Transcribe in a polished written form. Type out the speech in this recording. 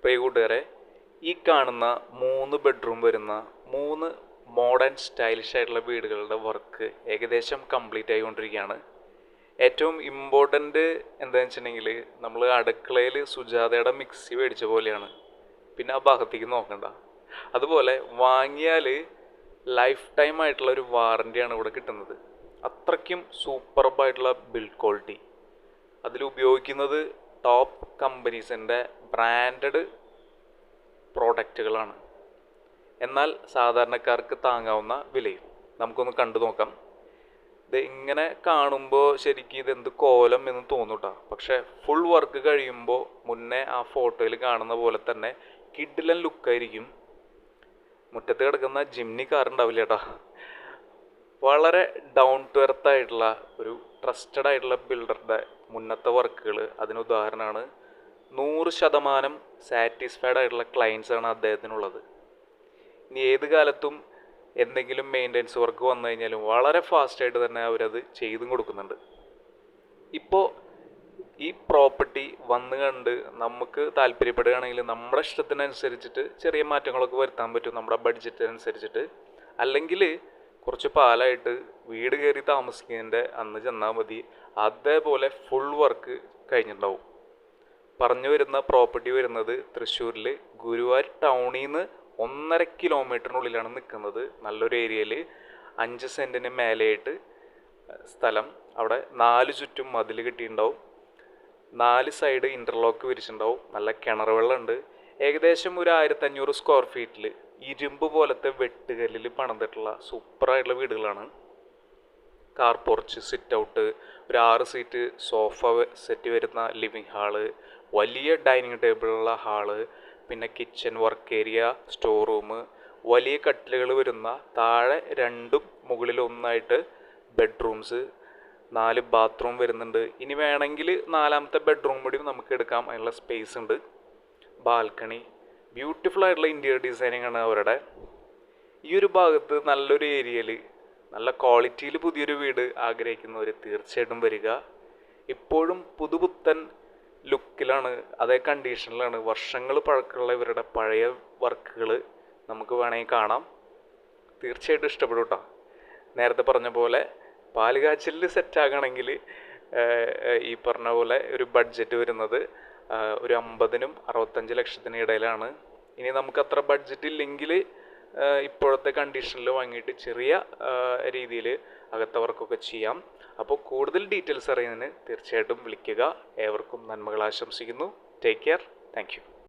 പ്രിയ കൂട്ടുകാരെ, ഈ കാണുന്ന 3 ബെഡ്റൂം വരുന്ന 3 മോഡേൺ സ്റ്റൈലിഷ് ആയിട്ടുള്ള വീടുകളുടെ വർക്ക് ഏകദേശം കംപ്ലീറ്റ് ആയിക്കൊണ്ടിരിക്കുകയാണ്. ഏറ്റവും ഇമ്പോർട്ടൻ്റ് എന്താണെന്ന് വെച്ചിട്ടുണ്ടെങ്കിൽ, നമ്മൾ അടുക്കളയിൽ സുജാതയുടെ മിക്സി മേടിച്ച പോലെയാണ്. പിന്നെ ആ ഭാഗത്തേക്ക് നോക്കണ്ട. അതുപോലെ വാങ്ങിയാൽ ലൈഫ് ടൈം ആയിട്ടുള്ള ഒരു വാറൻറ്റിയാണ് ഇവിടെ കിട്ടുന്നത്. അത്രയ്ക്കും സൂപ്പർബായിട്ടുള്ള ബിൽഡ് ക്വാളിറ്റി. അതിലുപയോഗിക്കുന്നത് ടോപ്പ് കമ്പനീസിൻ്റെ ബ്രാൻഡഡ് പ്രോഡക്റ്റുകളാണ്. എന്നാൽ സാധാരണക്കാർക്ക് താങ്ങാവുന്ന വിലയും. നമുക്കൊന്ന് കണ്ടു നോക്കാം. ഇത് ഇങ്ങനെ കാണുമ്പോൾ ശരിക്കും ഇതെന്ത് കോലം എന്ന് തോന്നൂട്ടാ. പക്ഷെ ഫുൾ വർക്ക് കഴിയുമ്പോൾ മുന്നേ ആ ഫോട്ടോയിൽ കാണുന്ന പോലെ തന്നെ കിഡിലൻ ലുക്കായിരിക്കും. മുറ്റത്ത് കിടക്കുന്ന ജിംനി കാർ ഉണ്ടാവില്ല ചേട്ടാ. വളരെ ഡൗൺ ടു എർത്ത് ആയിട്ടുള്ള ഒരു ട്രസ്റ്റഡ് ആയിട്ടുള്ള ബിൽഡറുടെ മുന്നത്തെ വർക്കുകൾ അതിനുദാഹരണമാണ്. 100% സാറ്റിസ്ഫൈഡ് ആയിട്ടുള്ള ക്ലയൻസാണ് അദ്ദേഹത്തിനുള്ളത്. ഇനി ഏത് കാലത്തും എന്തെങ്കിലും മെയിൻ്റെനൻസ് വർക്ക് വന്നു കഴിഞ്ഞാലും വളരെ ഫാസ്റ്റായിട്ട് തന്നെ അവരത് ചെയ്തും കൊടുക്കുന്നുണ്ട്. ഇപ്പോൾ ഈ പ്രോപ്പർട്ടി വന്ന് കണ്ട് നമുക്ക് താല്പര്യപ്പെടുകയാണെങ്കിൽ നമ്മുടെ ഇഷ്ടത്തിനനുസരിച്ചിട്ട് ചെറിയ മാറ്റങ്ങളൊക്കെ വരുത്താൻ പറ്റും, നമ്മുടെ ബഡ്ജറ്റിനനുസരിച്ചിട്ട്. അല്ലെങ്കിൽ കുറച്ച് പാലായിട്ട് വീട് കയറി താമസിക്കുന്നതിൻ്റെ അന്ന് ചെന്നാൽ മതി. അതേപോലെ ഫുൾ വർക്ക് കഴിഞ്ഞിട്ടുണ്ടാവും. പറഞ്ഞു വരുന്ന പ്രോപ്പർട്ടി വരുന്നത് തൃശ്ശൂരിൽ ഗുരുവായൂർ ടൗണിൽ നിന്ന് 1.5 കിലോമീറ്ററിനുള്ളിലാണ് നിൽക്കുന്നത്. നല്ലൊരു ഏരിയയിൽ 5 സെൻറ്റിന് മേലെയായിട്ട് സ്ഥലം. അവിടെ 4 ചുറ്റും മതിൽ കെട്ടിയിട്ടുണ്ടാവും. 4 സൈഡ് ഇൻ്റർലോക്ക് വിരിച്ചിട്ടുണ്ടാവും. നല്ല കിണർ വെള്ളമുണ്ട്. ഏകദേശം ഒരു 1500 സ്ക്വയർ ഫീറ്റിൽ ഇരുമ്പ് പോലത്തെ വെട്ടുകല്ലിൽ പണിതിട്ടുള്ള സൂപ്പറായിട്ടുള്ള വീടുകളാണ്. കാർ പോർച്ച്, സിറ്റ് ഔട്ട്, ഒരു 6 സീറ്റ് സോഫ സെറ്റ് വരുന്ന ലിവിങ് ഹാള്, വലിയ ഡൈനിങ് ടേബിളുള്ള ഹാള്, പിന്നെ kitchen, work area, store room, വലിയ കട്ടിലുകൾ വരുന്ന താഴെ 2ഉം മുകളിൽ 1ആയിട്ട് ബെഡ്റൂംസ്, 4 ബാത്റൂം വരുന്നുണ്ട്. ഇനി വേണമെങ്കിൽ 4ാമത്തെ ബെഡ്റൂം കൂടി നമുക്ക് എടുക്കാം, അതിനുള്ള സ്പേസ് ഉണ്ട്. ബാൽക്കണി, ബ്യൂട്ടിഫുൾ ആയിട്ടുള്ള ഇൻറ്റീരിയർ ഡിസൈനിങ് ആണ് അവരുടെ. ഈ ഒരു ഭാഗത്ത് നല്ലൊരു ഏരിയയിൽ നല്ല ക്വാളിറ്റിയിൽ പുതിയൊരു വീട് ആഗ്രഹിക്കുന്നവർ തീർച്ചയായിട്ടും വരിക. ഇപ്പോഴും പുതുപുത്തൻ ലുക്കിലാണ്, അതേ കണ്ടീഷനിലാണ് വർഷങ്ങൾ പഴക്കമുള്ള ഇവരുടെ പഴയ വർക്കുകൾ നമുക്ക് വേണമെങ്കിൽ കാണാം. തീർച്ചയായിട്ടും ഇഷ്ടപ്പെടും കേട്ടോ. നേരത്തെ പറഞ്ഞ പോലെ പാലുകാച്ചലിൽ സെറ്റാകണമെങ്കിൽ ഈ പറഞ്ഞ പോലെ ഒരു ബഡ്ജറ്റ് വരുന്നത് ഒരു 50-നും 65 ലക്ഷത്തിന് ഇടയിലാണ്. ഇനി നമുക്ക് അത്ര ബഡ്ജറ്റ് ഇല്ലെങ്കിൽ ഇപ്പോഴത്തെ കണ്ടീഷനിൽ വാങ്ങിയിട്ട് ചെറിയ രീതിയിൽ അകത്തെ വർക്കൊക്കെ ചെയ്യാം. അപ്പോൾ കൂടുതൽ ഡീറ്റെയിൽസ് അറിയുന്നതിന് തീർച്ചയായിട്ടും വിളിക്കുക. ഏവർക്കും നന്മകൾ ആശംസിക്കുന്നു. Take care. Thank you.